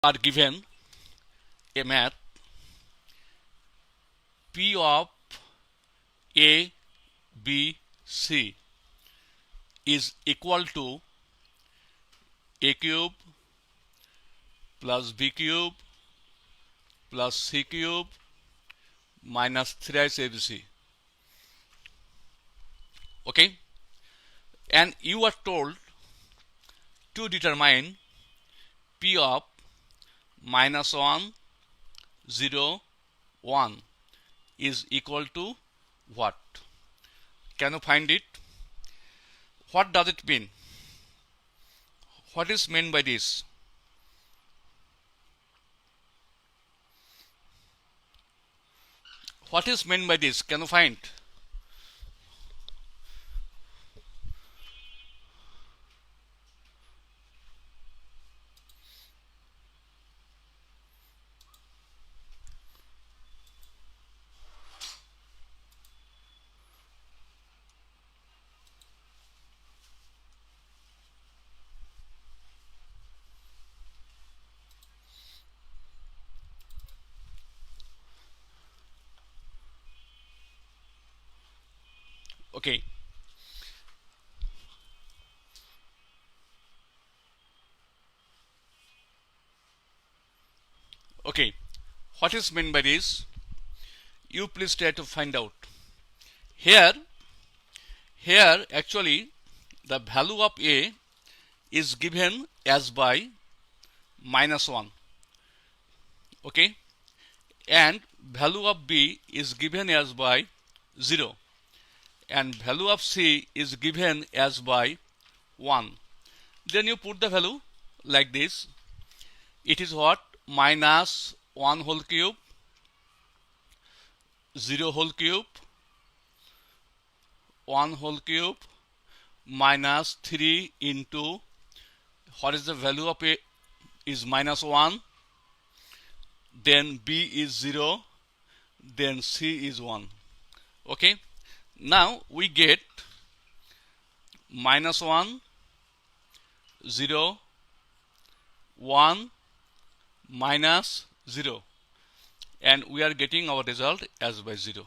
are given a math P of A, B, C is equal to A cube plus B cube plus C cube minus 3 ABC. Okay, and you are told to determine P of minus 1, 0, 1 is equal to what? Can you find it? What does it mean? What is meant by this? What is meant by this? Can you find? Okay. Okay. What is meant by this? You please try to find out. Here actually the value of A is given as by minus 1. Okay. And value of B is given as by 0. And value of C is given as by 1. Then you put the value like this. It is what? Minus 1 whole cube, 0 whole cube, 1 whole cube, minus 3 into what is the value of A is minus 1, then B is 0, then C is 1. Okay. Now we get minus 1, 0, 1, minus 0, and we are getting our result as by 0.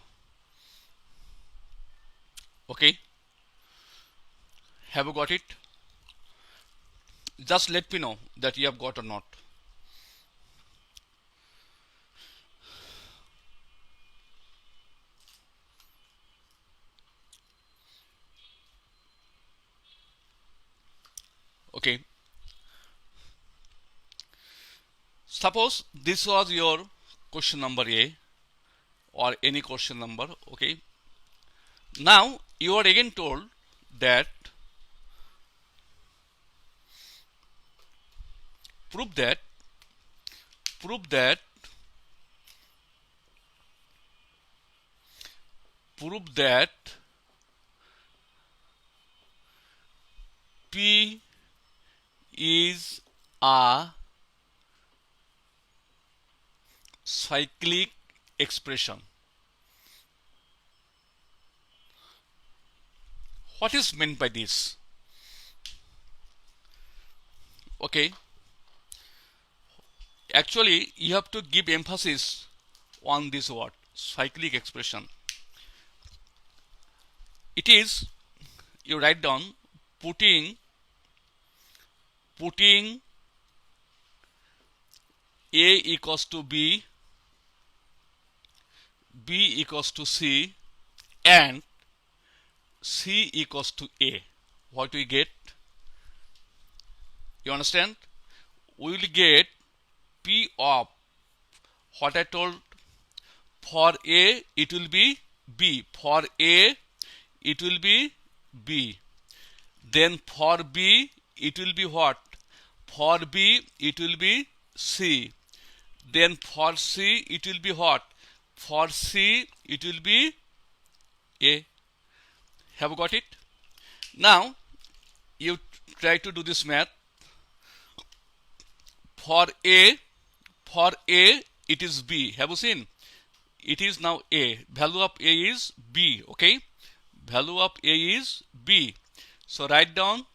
Okay. Have you got it? Just let me know that you have got or not. Okay. Suppose this was your question number A or any question number. Okay. Now you are again told that prove that P is a cyclic expression. What is meant by this? Okay. Actually, you have to give emphasis on this word, cyclic expression. It is, you write down, putting A equals to B, B equals to C, and C equals to A. What we get? You understand? We will get P of what I told. For A it will be B. For A it will be B. Then for B it will be what? For B it will be C. Then for C it will be what? For C it will be A. Have you got it? Now you try to do this math. For A it is B. Have you seen? It is now A. Value of A is B. Okay. Value of A is B. So write down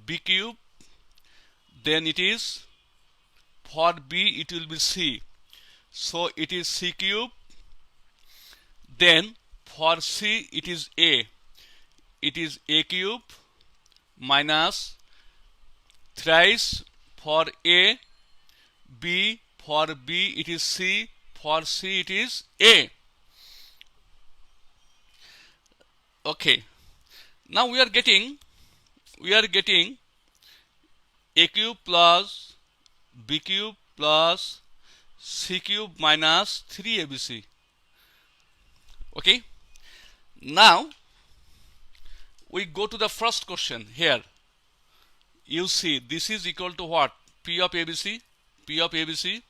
B cube. Then it is For B it will be C. So it is C cube. Then for C it is A. It is A cube minus thrice for A, B, for B it is C, for C it is A. Okay. Now we are getting A cube plus B cube plus C cube minus 3ABC. Okay. Now we go to the first question here. You see this is equal to what? P of ABC. P of ABC.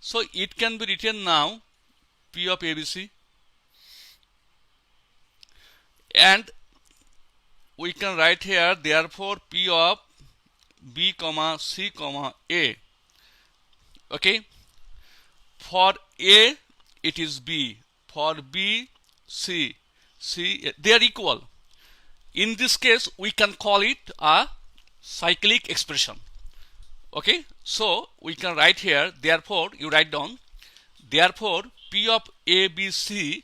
So it can be written now P of ABC, and we can write here therefore P of B comma C comma A. Okay. For A it is B, for B C, C, they are equal. In this case we can call it a cyclic expression. Okay, so we can write here, therefore you write down, therefore P of A B C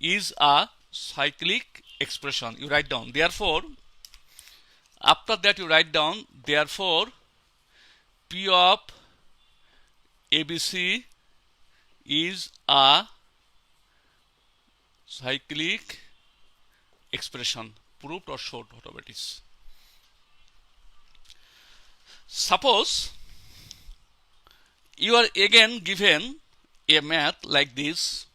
is a cyclic expression. You write down, therefore after that you write down, therefore P of ABC is a cyclic expression. Proved or showed, whatever it is. Suppose you are again given a math like this.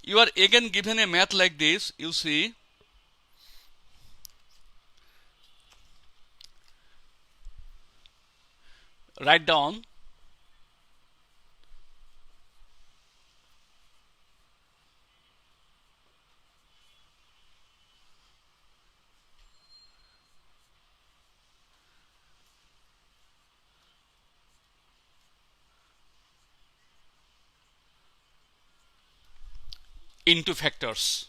You are again given a math like this. You see, write down into factors.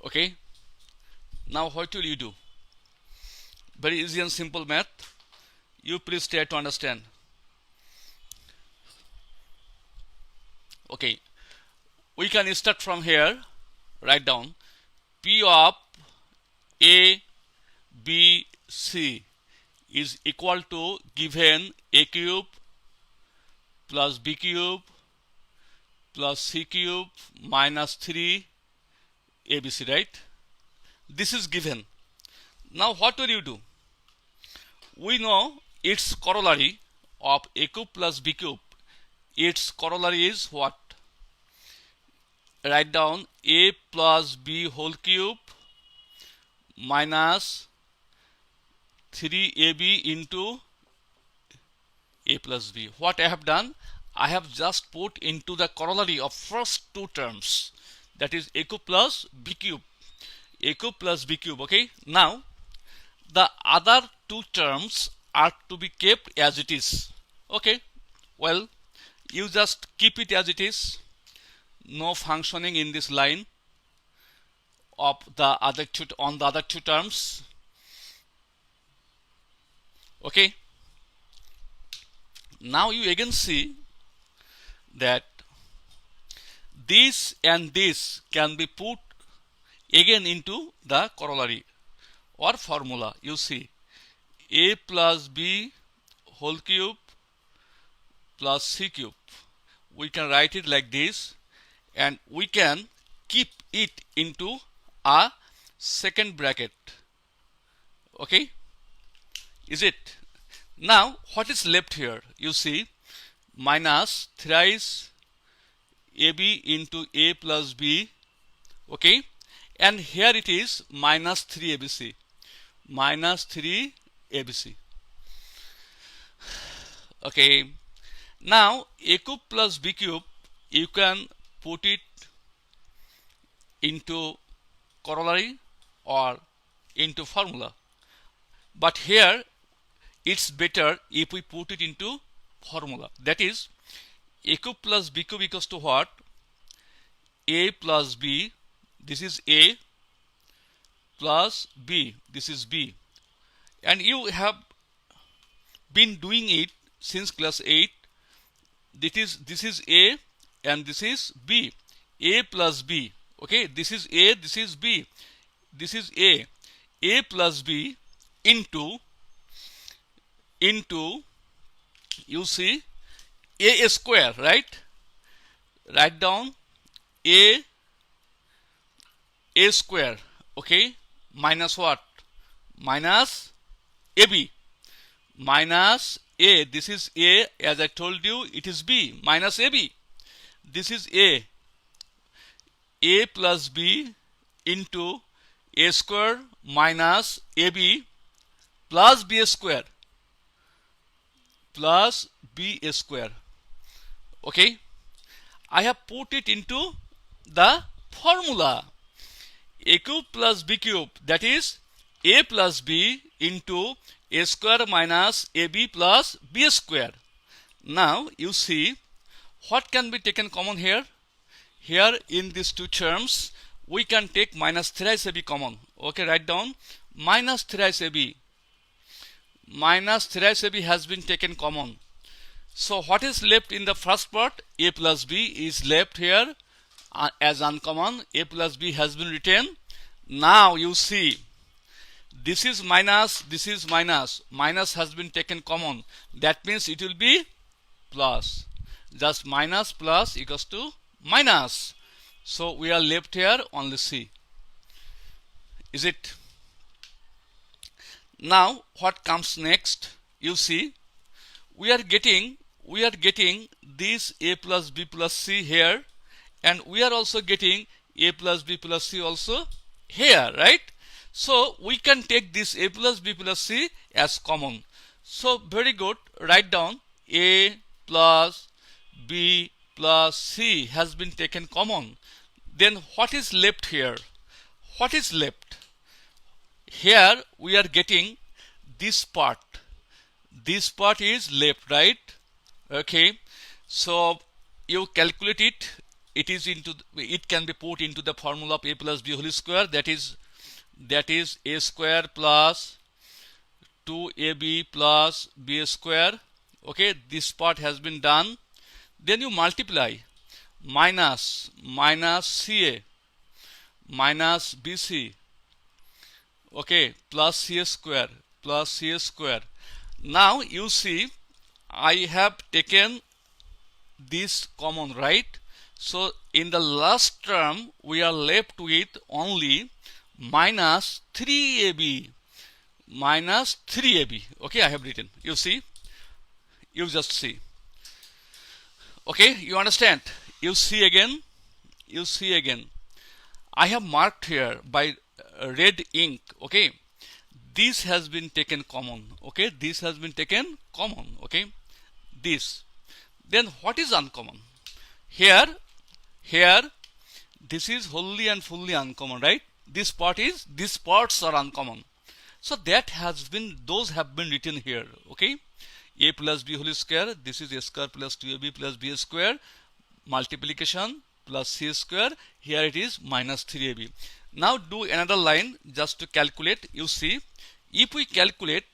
Okay. Now what will you do? Very easy and simple math. You please try to understand. Okay. We can start from here. Write down P of A B C is equal to given A cube plus B cube plus C cube minus 3 ABC, right? This is given. Now what will you do? We know its corollary of A cube plus B cube. Its corollary is what? Write down A plus B whole cube minus 3AB into A plus B. What I have done? I have just put into the corollary of first two terms, that is A cube plus B cube. A cube plus B cube. Okay. Now the other two terms are to be kept as it is. Okay. Well, you just keep it as it is. No functioning in this line of the other two, on the other two terms. Okay. Now you again see that this and this can be put again into the corollary or formula. You see A plus B whole cube plus C cube. We can write it like this, and we can keep it into a second bracket. Okay. Is it? Now what is left here? You see minus thrice AB into A plus B. Okay. And here it is minus 3 ABC. Minus 3 ABC. Okay. Now A cube plus B cube, you can put it into corollary or into formula. But here it's better if we put it into formula. That is, a cube plus b cube equals to what? A plus b, this is a, plus b, this is b. And you have been doing it since class 8. This is a and this is b. A plus b. Okay, this is a, this is b. This is a. A plus b into you see a square, right? Write down a square. Okay, minus what? Minus ab. Minus a, this is a, as I told you, it is b, minus ab. This is a plus b into a square minus ab plus b square, plus b square. Okay, I have put it into the formula. A cube plus b cube, that is a plus b into a square minus ab plus b square. Now you see what can be taken common here. Here in these two terms we can take minus thrice ab common. Okay, write down minus thrice ab. Minus thrice ab has been taken common. So what is left in the first part? A plus b is left here as uncommon. A plus b has been written. Now you see this is minus, this is minus. Minus has been taken common. That means it will be plus. Just minus plus equals to minus. So we are left here only C. Is it? Now what comes next? You see, we are getting this a plus b plus c here, and we are also getting a plus b plus c also here, right? So we can take this a plus b plus c as common. So very good, write down a plus b plus c has been taken common. Then what is left here? What is left? Here we are getting this part. This part is left, right? Okay, so you calculate it. It can be put into the formula of a plus b whole square. That is a square plus 2ab plus b square. Okay, this part has been done. Then you multiply minus ca minus bc, okay, plus c square plus c square. Now you see I have taken this common, right? So in the last term we are left with only minus 3ab. Minus 3ab. Okay, I have written. You see? You just see. Okay, you understand? You see again? You see again. I have marked here by red ink. Okay, this has been taken common. Okay, this has been taken common. Okay, this. Then what is uncommon? Here, this is wholly and fully uncommon, right? These parts are uncommon. So that has been, those have been written here. Okay, a plus b whole square. This is a square plus 2ab plus b square. Multiplication plus c square. Here it is minus 3ab. Now do another line just to calculate. You see, if we calculate,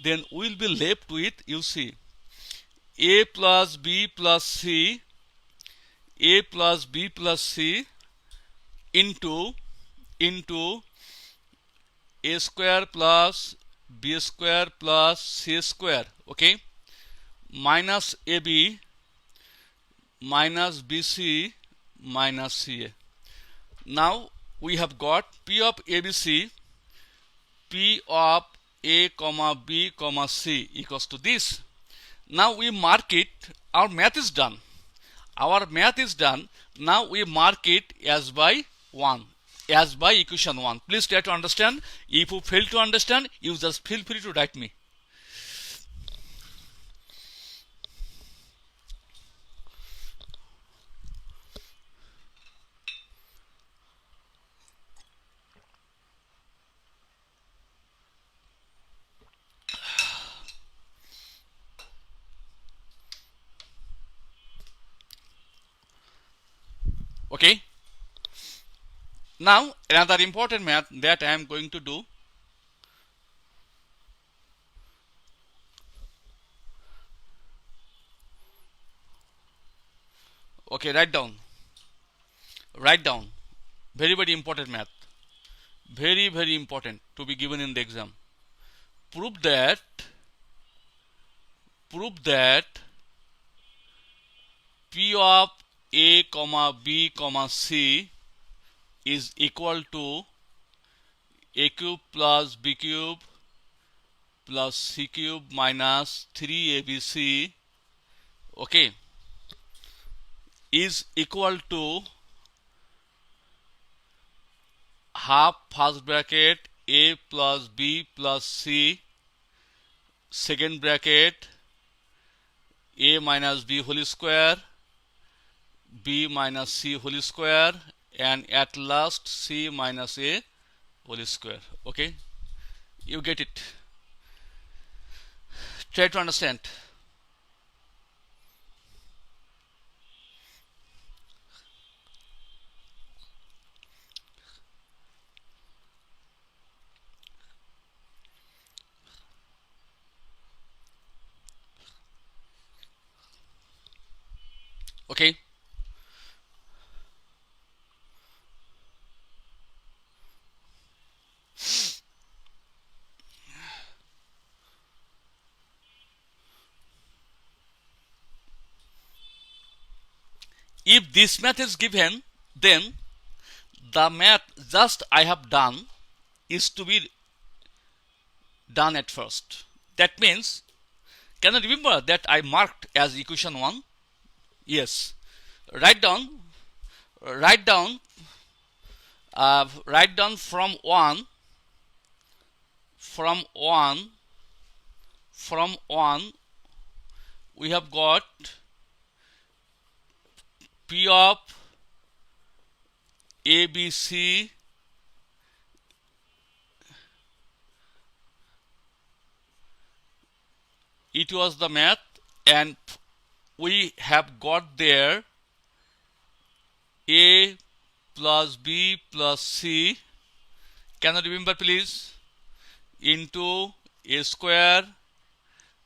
then we will be left with, you see, a plus b plus c, a plus b plus c into a square plus b square plus c square. Okay, minus ab minus bc minus ca. Now we have got p of abc, p of a comma b comma c equals to this. Now we mark it. Our math is done. Now we mark it as by 1, as by equation 1. Please try to understand. If you fail to understand, you just feel free to write me. Okay. Now another important math that I am going to do. Okay, write down, very important math, very important to be given in the exam. Prove that prove that P of A comma B comma C is equal to A cube plus B cube plus C cube minus 3ABC, okay, is equal to half first bracket A plus B plus C, second bracket A minus B whole square, B minus C whole square, and at last C minus A whole square. Okay, you get it. Try to understand. Okay. If this math is given, then the math just I have done is to be done at first. That means, can you remember that I marked as equation 1? Yes. Write down, write down, write down from 1, from 1, from 1, we have got P of ABC it was the math, and we have got there A plus B plus C, can you remember please, into A square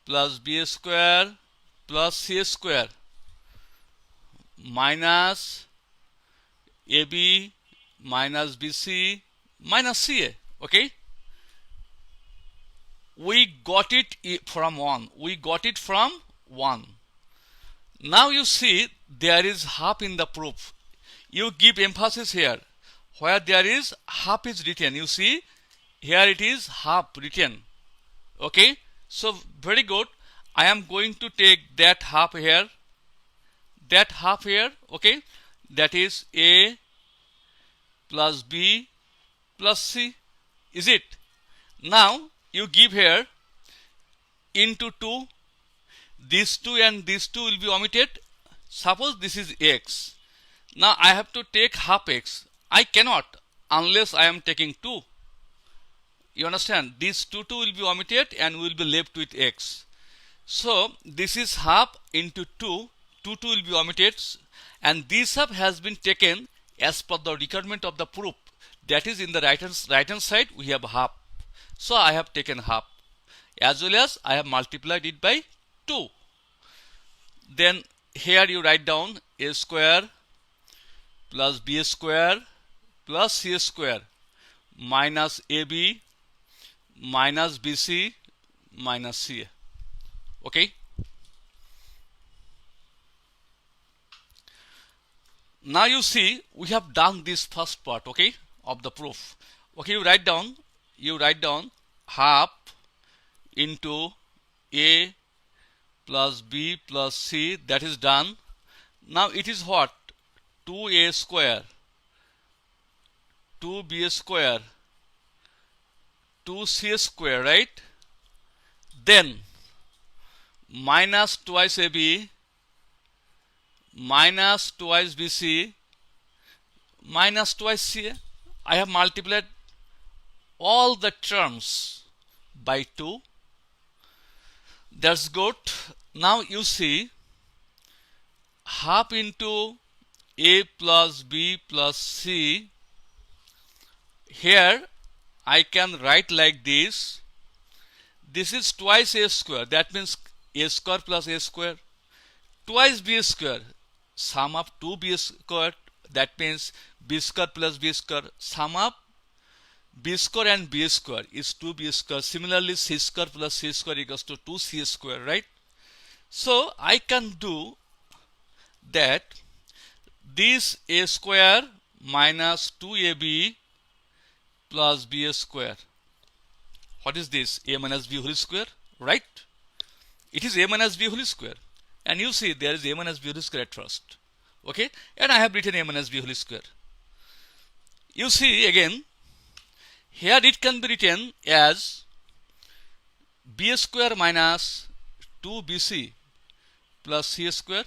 plus B square plus C square minus AB minus BC minus CA. Okay, we got it from 1. We got it from 1. Now you see there is half in the proof. You give emphasis here. Where there is half is written. You see here it is half written. Okay, so very good. I am going to take that half here. That half here. Okay, that is A plus B plus C. Is it? Now you give here into 2. These 2 and these 2 will be omitted. Suppose this is x. Now I have to take half x. I cannot unless I am taking 2. You understand? These 2 will be omitted and we will be left with x. So this is half into 2. 2 will be omitted, and this half has been taken as per the requirement of the proof. That is, in the right hand side we have half. So I have taken half, as well as I have multiplied it by 2. Then here you write down A square plus B square plus C square minus AB minus BC minus CA. Okay. Now you see we have done this first part, okay, of the proof. Okay, you write down half into A plus B plus C, that is done. Now it is what? 2A square, 2B square, 2C square, right? Then minus twice AB minus twice BC minus twice CA. I have multiplied all the terms by 2. That's good. Now you see half into a plus b plus c. Here I can write like this. This is twice a square. That means a square plus a square. Twice b square. Sum of 2b square. That means b square plus b square. Sum of b square and b square is 2b square. Similarly, c square plus c square equals to 2c square, right? So I can do that this a square minus 2ab plus b square. What is this? A minus b whole square, right? It is a minus b whole square. And you see there is a minus b whole square at first. Okay? And I have written a minus b whole square. You see again, here it can be written as b square minus 2bc plus c square.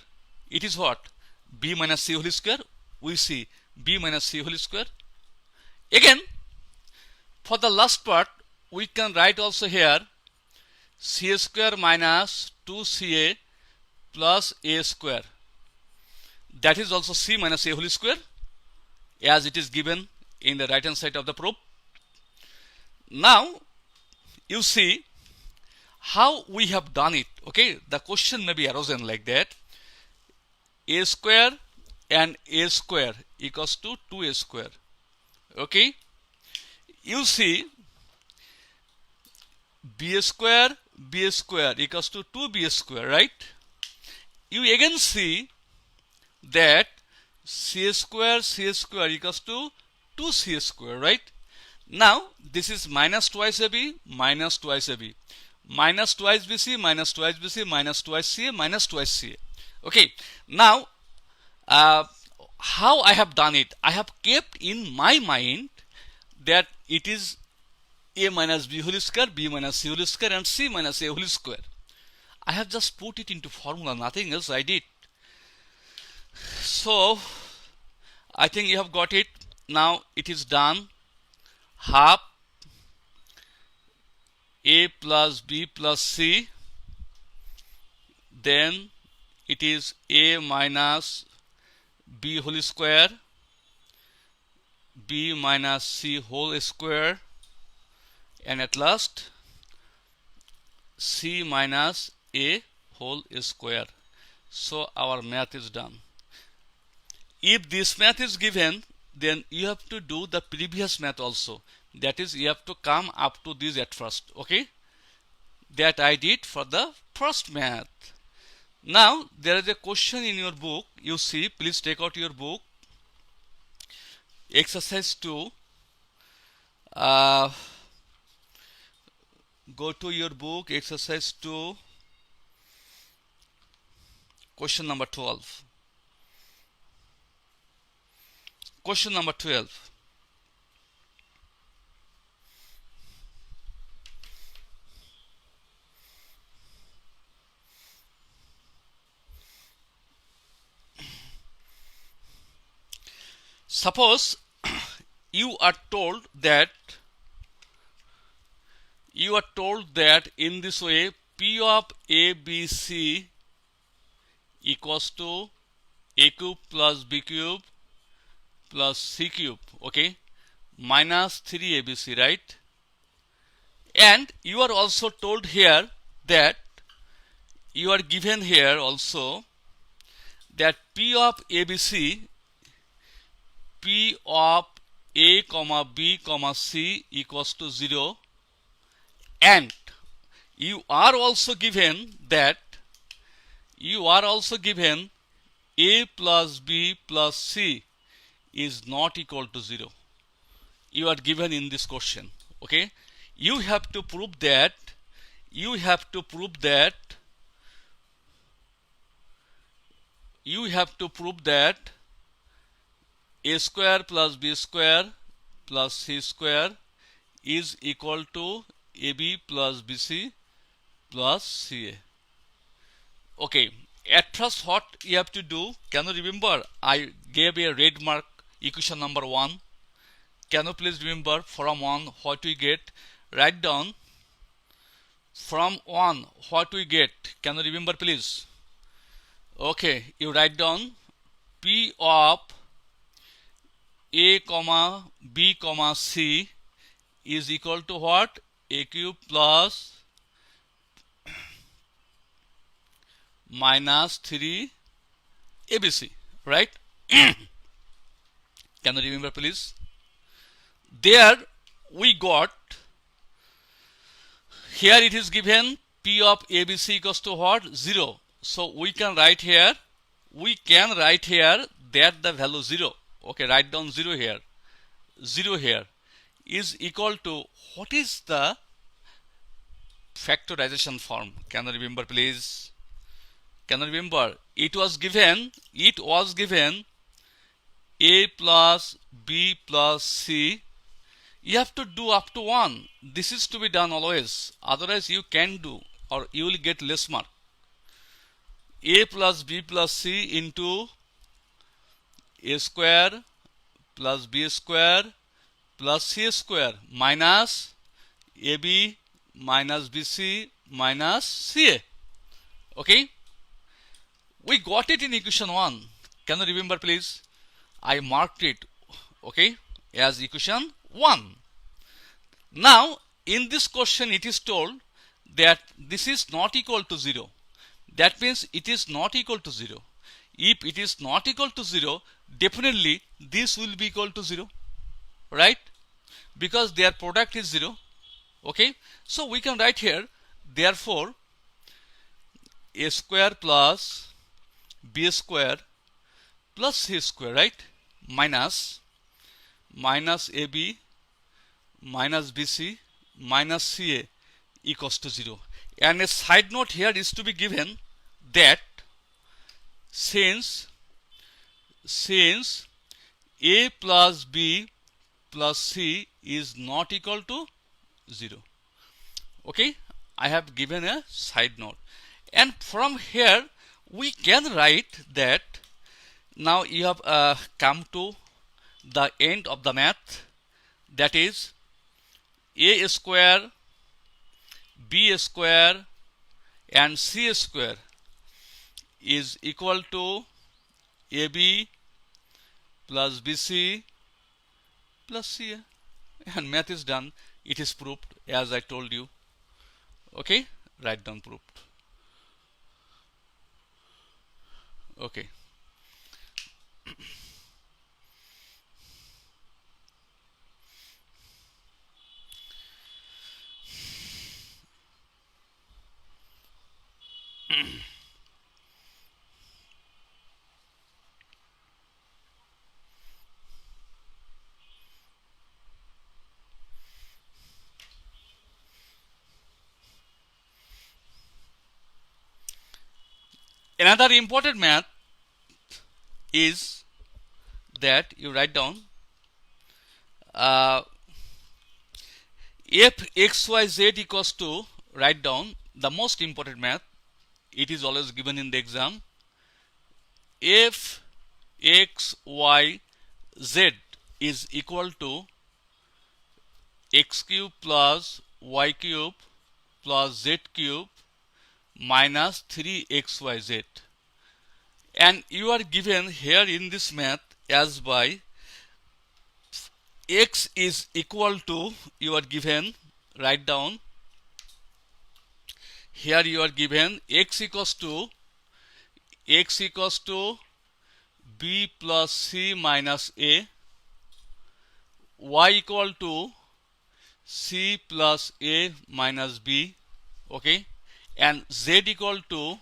It is what? B minus c whole square. We see b minus c whole square. Again, for the last part, we can write also here c square minus 2ca plus a square. That is also c minus a whole square, as it is given in the right hand side of the proof. Now you see how we have done it. Okay, the question may be arisen like that: a square and a square equals to 2a square. Okay, you see b square equals to 2b square, right? You again see that c square equals to 2c square, right? Now this is minus twice ab minus twice ab minus twice bc minus twice bc minus twice ca minus twice ca. Okay, now how I have done it, I have kept in my mind that it is a minus b whole square, b minus c whole square, and c minus a whole square. I have just put it into formula, nothing else I did. So I think you have got it. Now it is done. Half a plus b plus c, then it is a minus b whole square, b minus c whole square, and at last c minus a whole square. So our math is done. If this math is given, then you have to do the previous math also. That is, you have to come up to this at first. Okay, that I did for the first math. Now there is a question in your book. You see, please take out your book. Exercise 2. Go to your book, exercise 2, question number 12. Question number 12. Suppose you are told that in this way p of ABC equals to a cube plus b cube plus c cube, okay, minus 3abc, right? And you are also told here that you are given here also that p of ABC, p of a comma b comma c equals to 0, and you are also given a plus b plus c is not equal to 0. You are given in this question. Okay, you have to prove that a square plus b square plus c square is equal to ab plus bc plus ca. Okay, at first what you have to do, can you remember I gave a red mark equation number 1? Can you please remember from 1 what we get? Write down from 1 what we get. Can you remember please? Okay, you write down P of A comma B comma C is equal to what? A cube plus minus 3 ABC, right? Can you remember please? There we got, here it is given P of ABC equals to what? 0. So we can write here that the value 0. Okay, write down 0 here. 0 here is equal to, what is the factorization form? Can you remember please? Can you remember? It was given A plus B plus C. You have to do up to 1. This is to be done always. Otherwise you can do, or you will get less mark. A plus B plus C into A square plus B square plus C square minus AB minus BC minus CA. Okay, we got it in equation 1. Can you remember please? I marked it, okay, as equation 1. Now in this question it is told that this is not equal to 0. That means it is not equal to 0. If it is not equal to 0, definitely this will be equal to 0, right? Because their product is 0. Okay, so we can write here, therefore A square plus B square plus C square, right? Minus AB minus BC minus CA equals to 0. And a side note here is to be given that since A plus B plus C is not equal to 0. Okay, I have given a side note, and from here we can write that now you have come to the end of the math, that is A square B square and C square is equal to AB plus BC plus CA, and math is done. It is proved as I told you. Okay, write down proved. Okay, another important math is that you write down if xyz equals to, write down the most important math, it is always given in the exam. If x y z is equal to x cube plus y cube plus z cube minus 3xyz, and you are given here in this math as by x is equal to, you are given, write down here, you are given x equals to b plus c minus a, y equal to c plus a minus b, okay, and z equal to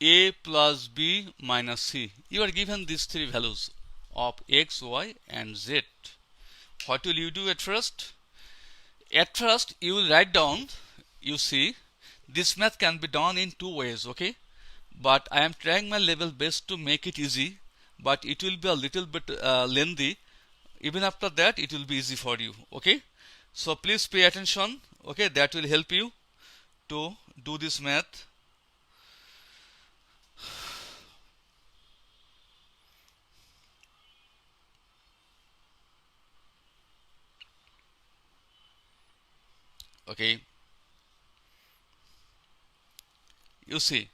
a plus b minus c. You are given these three values of x, y and z. What will you do at first? At first you will write down, you see, this math can be done in two ways, okay, but I am trying my level best to make it easy, but it will be a little bit lengthy. Even after that it will be easy for you, okay. So please pay attention, okay, that will help you to do this math. Okay, you see,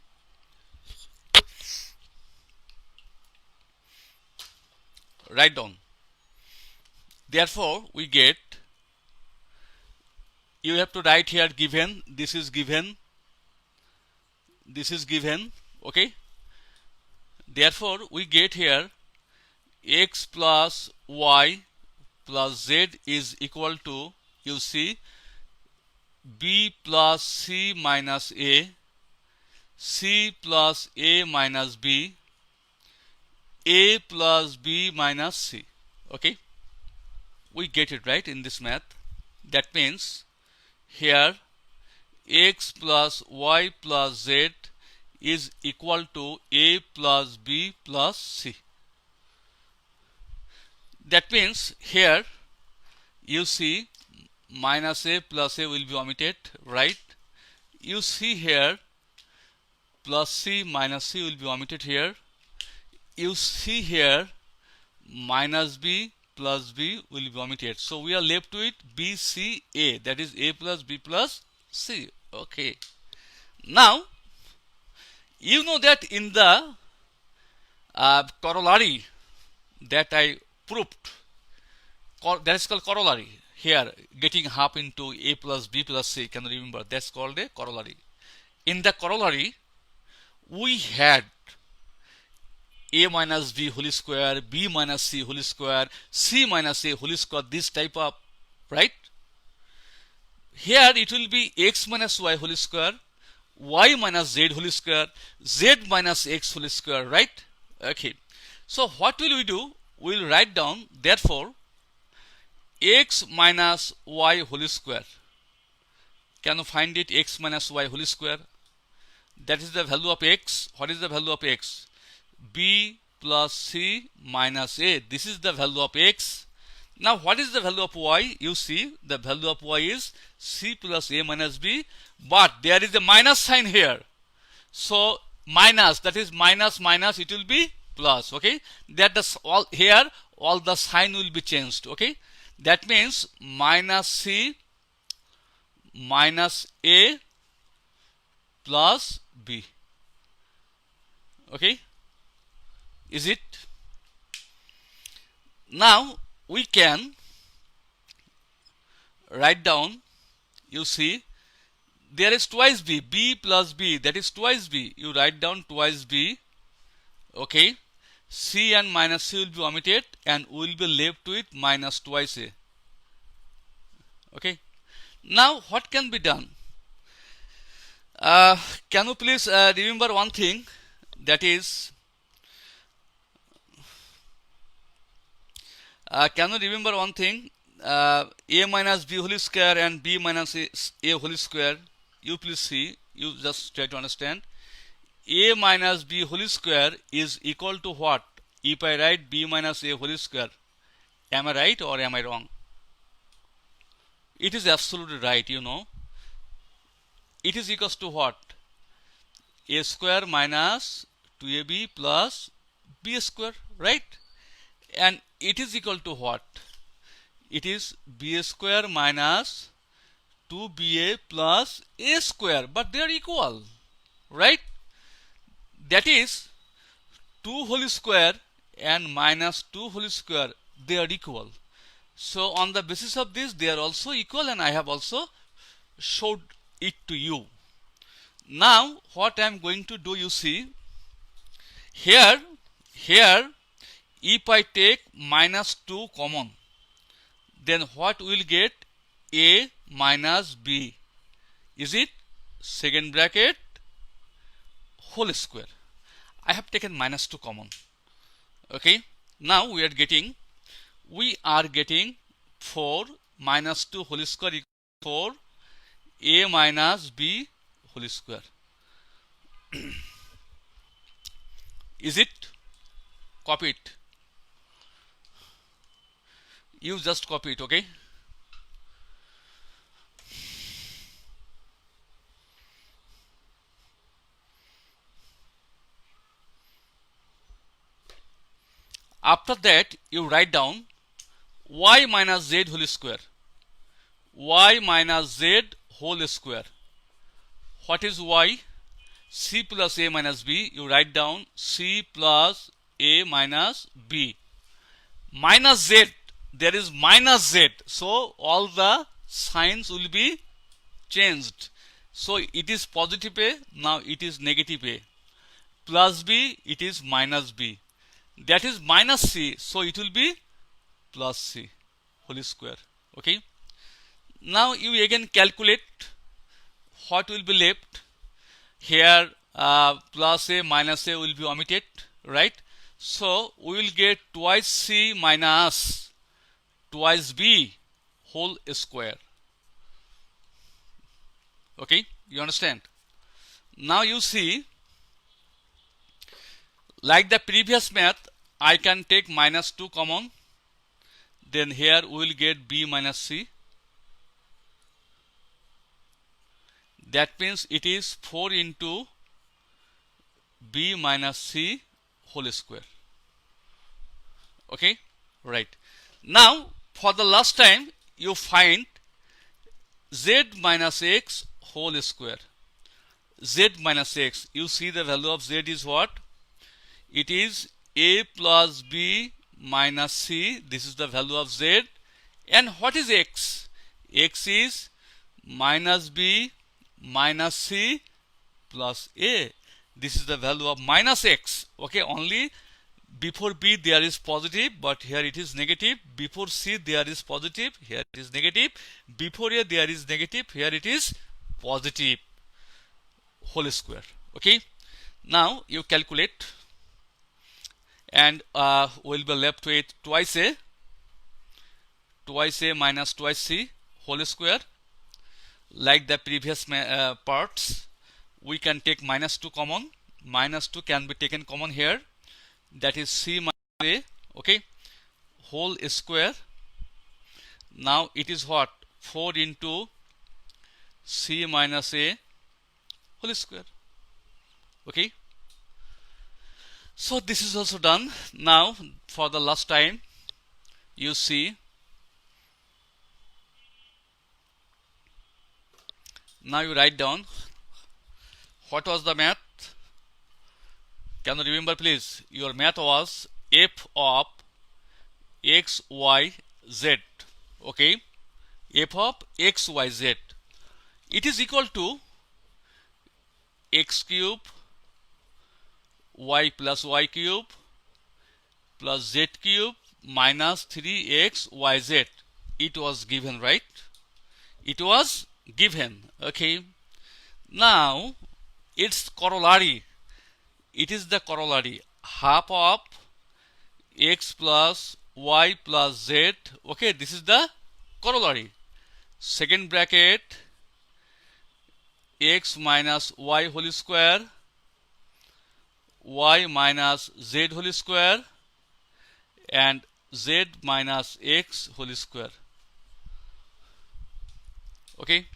write down. Therefore we get, you have to write here given, this is given, this is given, okay. Therefore we get here x plus y plus z is equal to, you see, b plus c minus a, c plus a minus b, a plus b minus c. Okay, we get it right in this math. That means here x plus y plus z is equal to a plus b plus c. That means here you see minus a plus a will be omitted, right? You see here plus c minus c will be omitted here. You see here minus b plus b will be omitted. So we are left with b, c, a, that is a plus b plus c. Okay. Now you know that in the corollary that I proved, that is called corollary. Here getting half into a plus b plus c, can you remember? That's called a corollary. In the corollary we had a minus b whole square, b minus c whole square, c minus a whole square, this type of, right? Here it will be x minus y whole square, y minus z whole square, z minus x whole square, right? Okay. So what will we do? We will write down, therefore x minus y whole square. Can you find it? X minus y whole square. That is the value of x. What is the value of x? B plus c minus a. This is the value of x. Now what is the value of y? You see the value of y is c plus a minus b, but there is a minus sign here. So minus, that is minus minus, it will be plus. Okay, that is all here, all the sign will be changed. Okay, that means minus c minus a plus b. Okay, is it? Now we can write down, you see there is twice b, b plus b, that is twice b. You write down twice b. Okay, c and minus c will be omitted and we will be left with minus twice a. Okay, now what can be done? Can you please remember one thing, that is can you remember one thing? A minus b whole square and b minus a whole square. You please see, you just try to understand. A minus b whole square is equal to what? If I write b minus a whole square, am I right or am I wrong? It is absolutely right, you know. It is equals to what? A square minus 2ab plus b square, right? And it is equal to what? It is b square minus 2ba plus a square, but they are equal, right? That is 2 whole square and minus 2 whole square, they are equal. So on the basis of this, they are also equal, and I have also showed it to you. Now what I am going to do, you see here if I take minus 2 common, then what we will get? A minus b, is it? Second bracket whole square. I have taken minus 2 common. Okay, now we are getting 4 minus 2 whole square equals 4 a minus b whole square. Is it? Copy it. You just copy it. Okay, after that you write down y minus z whole square. Y minus z whole square. What is y? C plus a minus b. You write down c plus a minus b minus z, there is minus z, so all the signs will be changed. So it is positive a, now it is negative a, plus b, it is minus b, that is minus c, so it will be plus c whole square. Okay, now you again calculate what will be left here. Plus a minus a will be omitted, right? So we will get twice c minus twice b whole square. Okay, you understand? Now you see, like the previous math, I can take minus 2 common, then here we will get b minus c. That means it is 4 into b minus c whole square. Okay, right. Now for the last time, you find z minus x whole square. Z minus x, you see the value of z is what? It is a plus b minus c. This is the value of z. And what is x? X is minus b minus c plus a. This is the value of minus x. Okay, only before b there is positive, but here it is negative. Before c there is positive, here it is negative. Before a there is negative, here it is positive whole square. Okay, now you calculate, and will be left with twice a minus twice c whole square. Like the previous parts, we can take minus 2 common. Minus 2 can be taken common here, that is c minus a. Okay, whole square. Now it is what? 4 into c minus a whole square. Okay, so this is also done. Now for the last time, you see, now you write down what was the math. Can you remember please? Your math was f of x y z. Okay, f of x y z, it is equal to x cube y plus y cube plus z cube minus 3x yz. It was given, right? It was given. Okay, now its corollary, it is the corollary, half of x plus y plus z. Okay, this is the corollary. Second bracket, x minus y whole square, y minus z whole square, and z minus x whole square. Okay,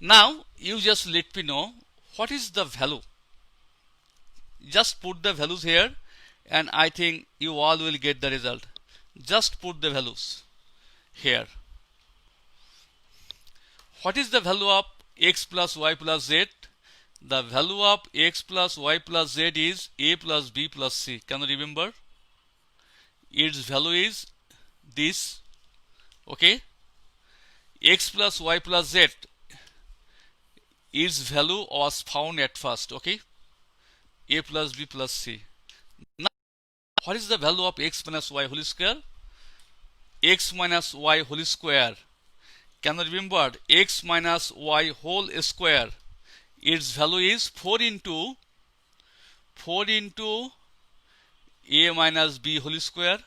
now you just let me know what is the value. Just put the values here, and I think you all will get the result. Just put the values here. What is the value of x plus y plus z? The value of x plus y plus z is a plus b plus c. Can you remember? Its value is this. Okay, x plus y plus z, its value was found at first. Okay, a plus b plus c. Now what is the value of x minus y whole square? X minus y whole square. Can you remember? X minus y whole square, its value is 4 into a minus b whole square,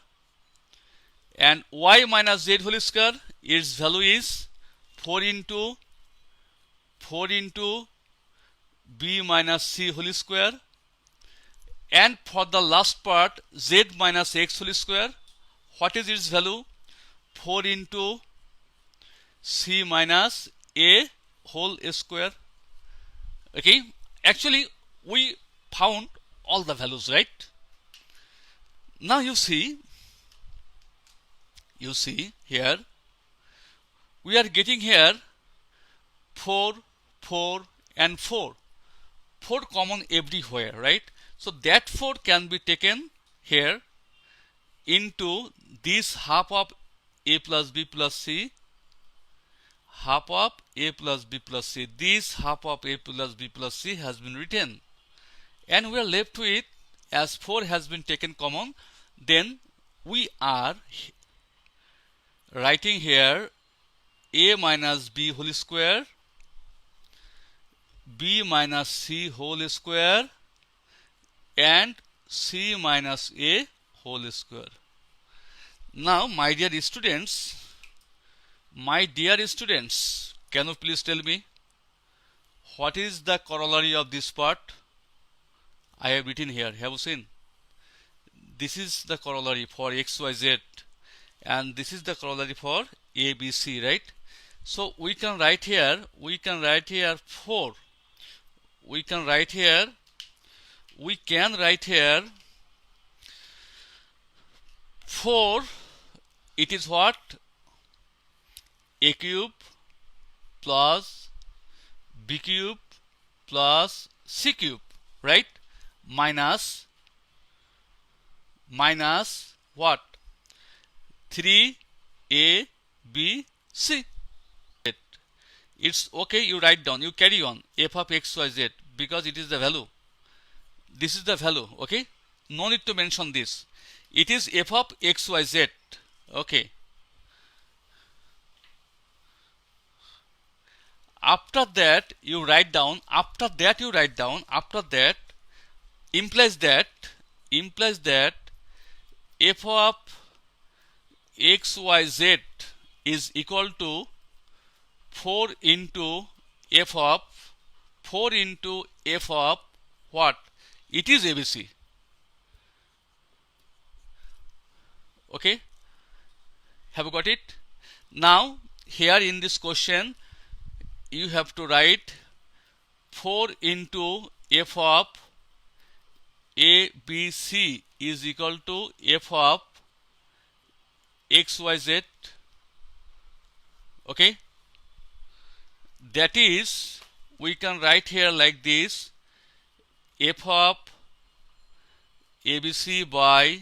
and y minus z whole square, its value is 4 into b minus c whole square. And for the last part, z minus x whole square, what is its value? 4 into c minus a whole square. Okay, actually we found all the values, right? Now you see here, we are getting here 4, 4 and 4. 4 common everywhere, right? So that 4 can be taken here. into this half of a plus b plus c, half of a plus b plus c. This half of a plus b plus c has been written, and we are left with, as 4 has been taken common, then we are writing here a minus b whole square, b minus c whole square, and c minus a whole square. Now, my dear students, can you please tell me what is the corollary of this part? I have written here. Have you seen? This is the corollary for x, y, z, and this is the corollary for a, b, c, right? So we can write here 4. We can write here 4. It is what? A cube plus b cube plus c cube, right? Minus what? 3a b c. It's okay, you write down, you carry on f of x, y, z, because it is the value. This is the value, okay? No need to mention this. It is f of x, y, z, okay? After that you write down, implies that f of x, y, z is equal to 4 into f of what? It is ABC. Okay, have you got it? Now here in this question you have to write 4 into f of a, b, c is equal to f of x, y, z. Okay, that is, we can write here like this: f of ABC by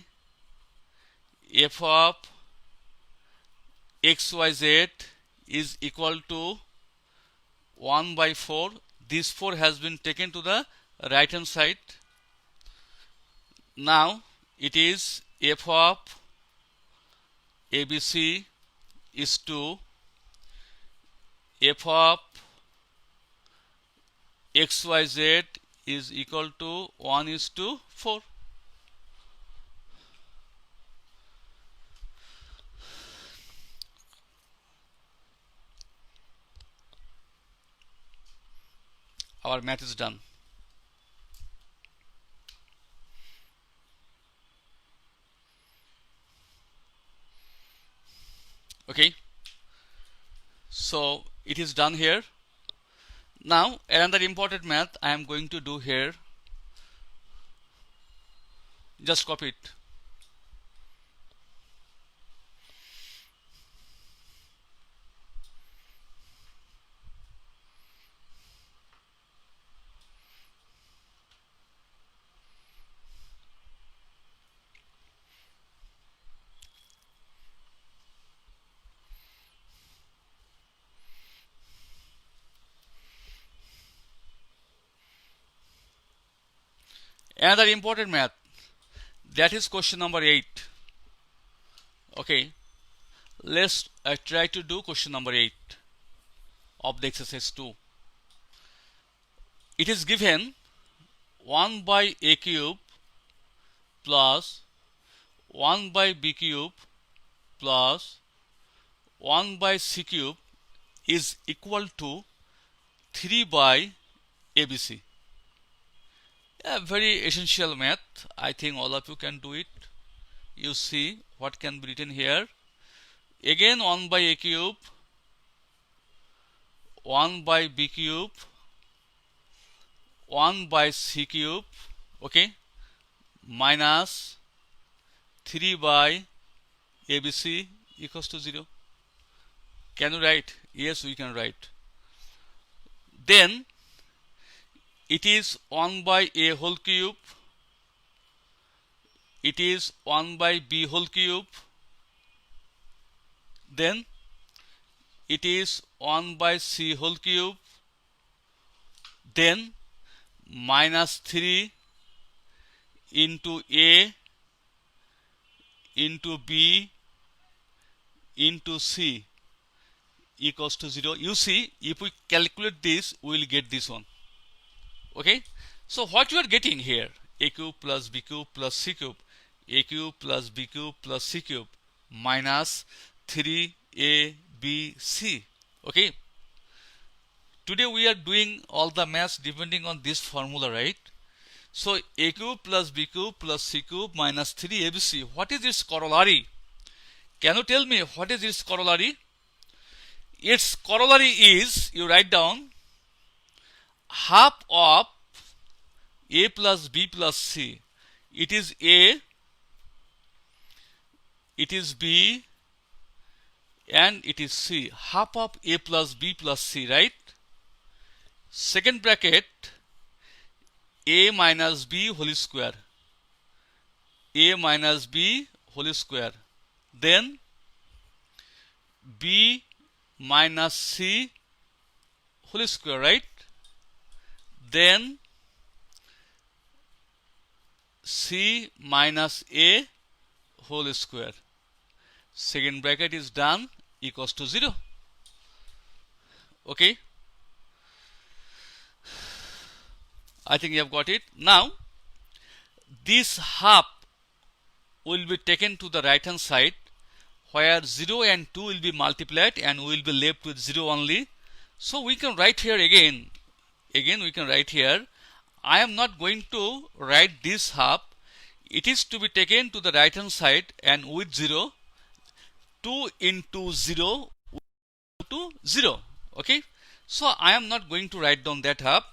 f of xyz is equal to 1 by 4. This 4 has been taken to the right hand side. Now it is f of ABC is to f of xyz is equal to 1 is to 4. Our math is done. Okay, so it is done here. Now another important math I am going to do here. Just copy it. Another important math, that is question number 8. Okay, let's try to do question number 8 of the exercise 2. It is given 1 by a cube plus 1 by b cube plus 1 by c cube is equal to 3 by ABC. A very essential math. I think all of you can do it. You see what can be written here. Again 1 by a cube, 1 by b cube, 1 by c cube, okay, minus 3 by ABC equals to 0. Can you write? Yes, we can write. Then it is 1 by a whole cube, it is 1 by b whole cube, then it is 1 by c whole cube, then minus 3 into a into b into c equals to 0. You see, if we calculate this, we will get this one. Okay, so what you are getting here, a cube plus b cube plus c cube, a cube plus b cube plus c cube minus 3abc. Okay, today we are doing all the maths depending on this formula, right? So a cube plus b cube plus c cube minus 3abc, what is its corollary? Can you tell me what is its corollary? Its corollary is, you write down, half of a plus b plus c. It is a, it is b, and it is c. Half of a plus b plus c, right? Second bracket, a minus b whole square, a minus b whole square, then b minus c whole square, right? Then c minus a whole square. Second bracket is done, equals to 0. Okay, I think you have got it. Now this half will be taken to the right hand side, where 0 and 2 will be multiplied and we will be left with 0 only. So we can write here again we can write here, I am not going to write this half, it is to be taken to the right hand side and with 0, 2 into 0 to 0. Okay, so I am not going to write down that half.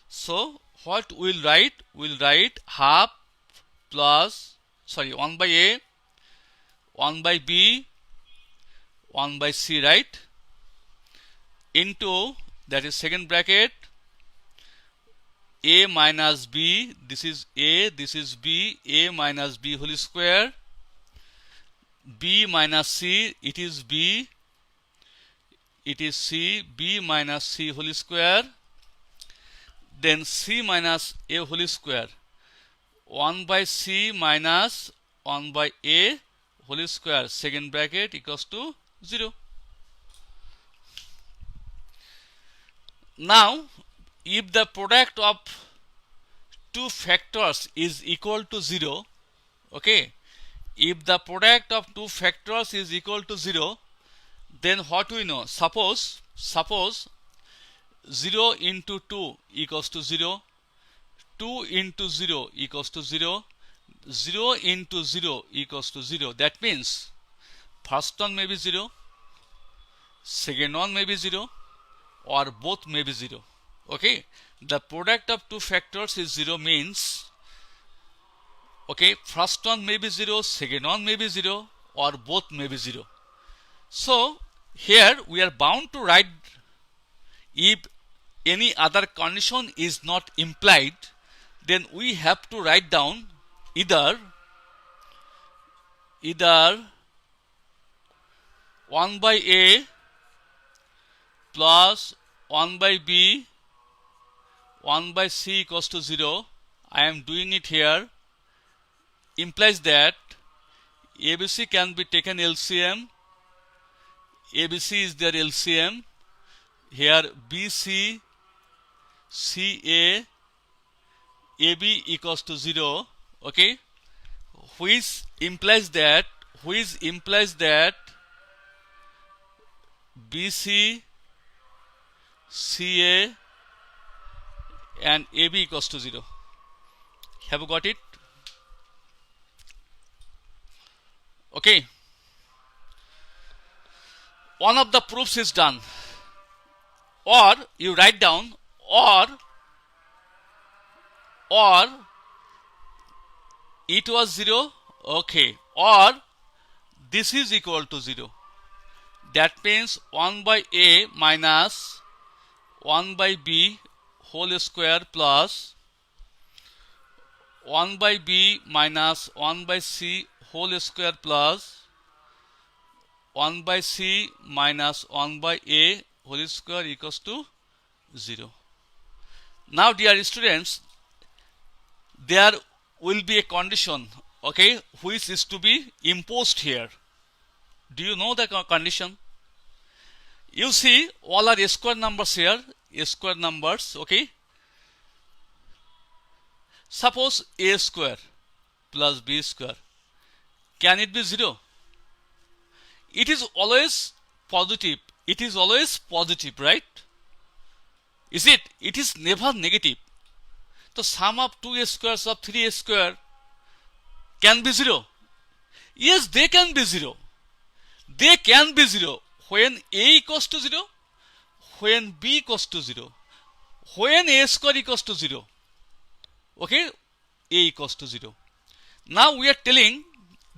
So what we will write? We will write half plus, 1 by a, 1 by b, 1 by c, right? Into, that is second bracket, a minus b, this is a, this is b, a minus b whole square, b minus c, it is b, it is c, b minus c whole square, then c minus a whole square, 1 by c minus 1 by a whole square, second bracket, equals to 0. Now if the product of two factors is equal to 0, okay, if the product of two factors is equal to 0, then what we know? Suppose 0 into 2 equals to 0, 2 into 0 equals to 0, 0 into 0 equals to 0. That means first one may be 0, second one may be 0, or both may be 0. Okay, the product of two factors is 0 means, okay, first one may be 0, second one may be 0, or both may be 0. So here we are bound to write, if any other condition is not implied, then we have to write down either 1 by a plus 1 by b 1 by c equals to 0. I am doing it here. Implies that ABC can be taken LCM. ABC is their LCM. Here BC, CA, AB equals to 0. Okay, which implies that BC, CA and AB equals to 0. Have you got it? Okay, one of the proofs is done, or you write down, or it was 0, okay, or this is equal to 0. That means 1 by a minus 1 by b whole square plus 1 by b minus 1 by c whole square plus 1 by c minus 1 by a whole square equals to 0. Now dear students, there will be a condition, okay, which is to be imposed here. Do you know the condition? You see, all are square numbers here, square numbers, okay. Suppose a square plus b square, can it be 0? It is always positive. It is always positive, right? Is it? It is never negative. The sum of 2 squares of 3 square can be 0. Yes, they can be 0. They can be 0 when a equals to 0, when b equals to 0, when a square equals to 0. Okay, a equals to 0. Now we are telling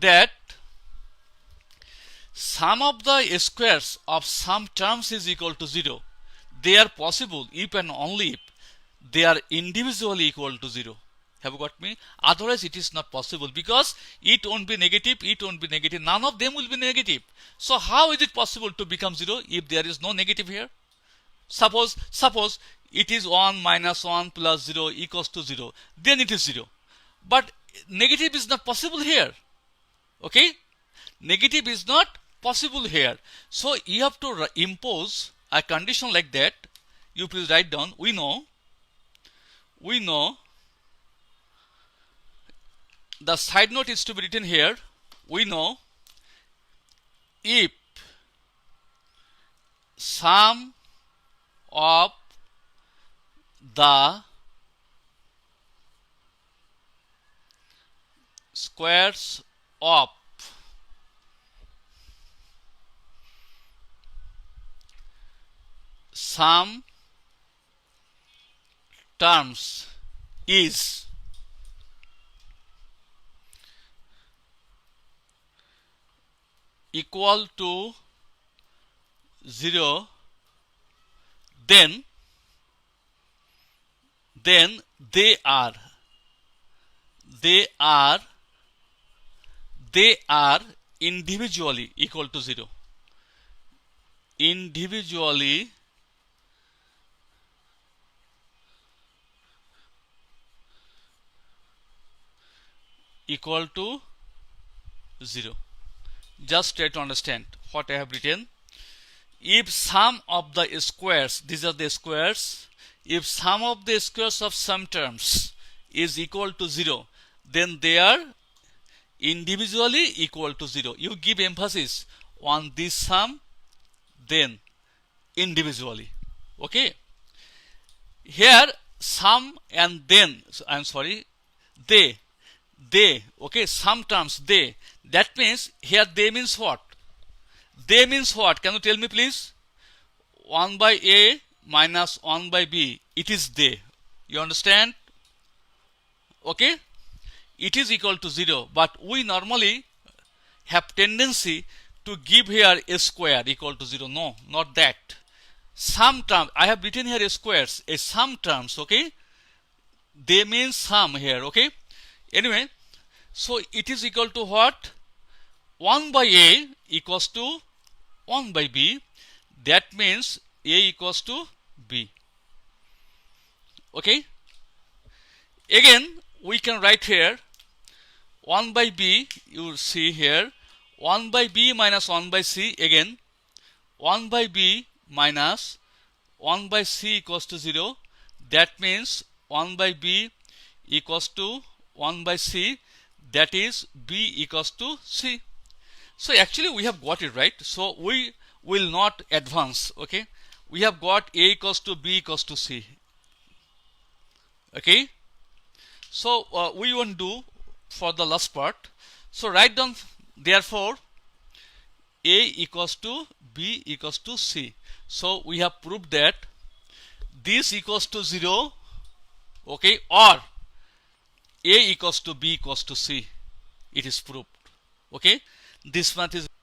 that sum of the squares of some terms is equal to 0. They are possible if and only if they are individually equal to 0. Have you got me? Otherwise it is not possible, because it won't be negative, it won't be negative. None of them will be negative. So how is it possible to become 0 if there is no negative here? Suppose it is 1 minus 1 plus 0 equals to 0. Then it is 0. But negative is not possible here. Okay? Negative is not possible here. So you have to impose a condition like that. You please write down. We know the side note is to be written here. We know if sum of the squares of some terms is equal to 0, then they are individually equal to 0. Individually equal to 0. Just try to understand what I have written. If sum of the squares, these are the squares, if sum of the squares of some terms is equal to 0, then they are individually equal to 0. You give emphasis on this sum, then individually. Okay? Here sum and then, they, okay, some terms they. That means here they means what? They means what? Can you tell me please? 1 by a minus 1 by b. It is they. You understand? Okay? It is equal to 0. But we normally have tendency to give here a square equal to 0. No, not that. Some terms. I have written here a squares. A sum terms. Okay? They mean sum here. Okay? Anyway, so it is equal to what? 1 by a equals to 1 by b. That means a equals to b. Okay? Again, we can write here 1 by b. You see here 1 by b minus 1 by c. Again 1 by b minus 1 by c equals to 0. That means 1 by b equals to 1 by c. That is b equals to c. So actually we have got it right. So we will not advance. Okay, we have got a equals to b equals to c. Okay, so we won't do for the last part. So write down therefore a equals to b equals to c. So we have proved that this equals to 0. Okay, or a equals to b equals to c. It is proved. Okay, this math is